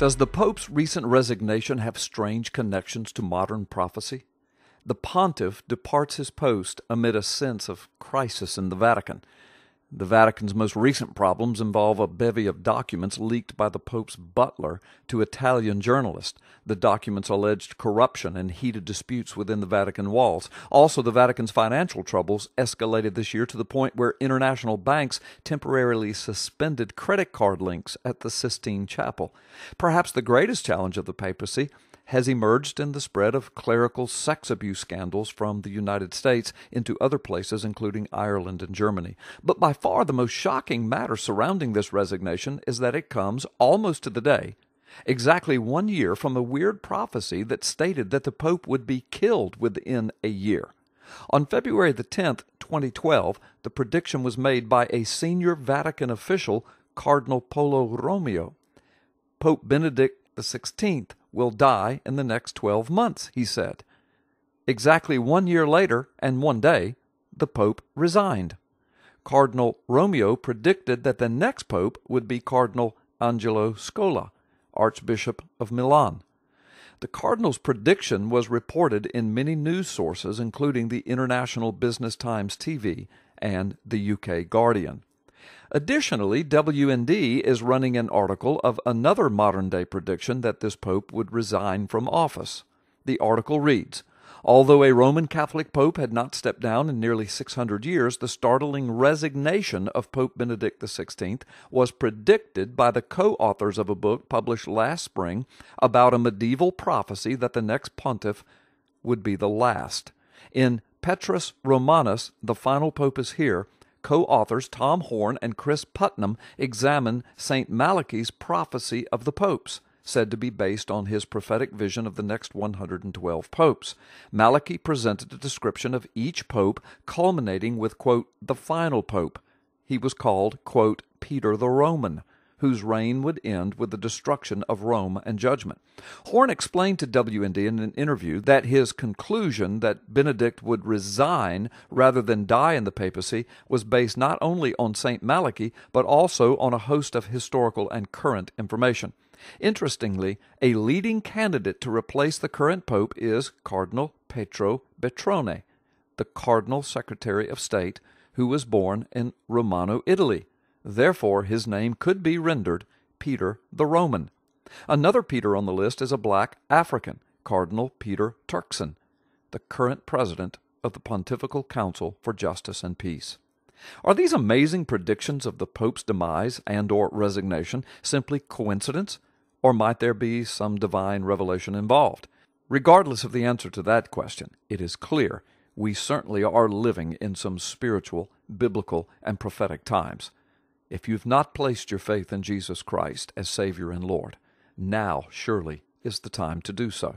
Does the Pope's recent resignation have strange connections to modern prophecy? The pontiff departs his post amid a sense of crisis in the Vatican. The Vatican's most recent problems involve a bevy of documents leaked by the Pope's butler to Italian journalists. The documents alleged corruption and heated disputes within the Vatican walls. Also, the Vatican's financial troubles escalated this year to the point where international banks temporarily suspended credit card links at the Sistine Chapel. Perhaps the greatest challenge of the papacy has emerged in the spread of clerical sex abuse scandals from the United States into other places, including Ireland and Germany. But by far the most shocking matter surrounding this resignation is that it comes almost to the day, exactly 1 year from a weird prophecy that stated that the Pope would be killed within a year. On February the 10th, 2012, the prediction was made by a senior Vatican official, Cardinal Polo Romeo. Pope Benedict XVI will die in the next 12 months, he said. Exactly 1 year later, and 1 day, the Pope resigned. Cardinal Romeo predicted that the next Pope would be Cardinal Angelo Scola, Archbishop of Milan. The Cardinal's prediction was reported in many news sources, including the International Business Times TV and the UK Guardian. Additionally, WND is running an article of another modern-day prediction that this pope would resign from office. The article reads, "Although a Roman Catholic pope had not stepped down in nearly 600 years, the startling resignation of Pope Benedict XVI was predicted by the co-authors of a book published last spring about a medieval prophecy that the next pontiff would be the last. In Petrus Romanus, The Final Pope is Here, co-authors Tom Horn and Chris Putnam examine St. Malachi's prophecy of the popes, said to be based on his prophetic vision of the next 112 popes. Malachi presented a description of each pope, culminating with, quote, the final pope. He was called, quote, Peter the Roman, whose reign would end with the destruction of Rome and judgment. Horn explained to WND in an interview that his conclusion that Benedict would resign rather than die in the papacy was based not only on St. Malachi, but also on a host of historical and current information. Interestingly, a leading candidate to replace the current pope is Cardinal Pietro Betrone, the Cardinal Secretary of State, who was born in Romano, Italy. Therefore, his name could be rendered Peter the Roman. Another Peter on the list is a black African, Cardinal Peter Turkson, the current president of the Pontifical Council for Justice and Peace. Are these amazing predictions of the Pope's demise and/or resignation simply coincidence, or might there be some divine revelation involved? Regardless of the answer to that question, it is clear we certainly are living in some spiritual, biblical, and prophetic times. If you've not placed your faith in Jesus Christ as Savior and Lord, now surely is the time to do so.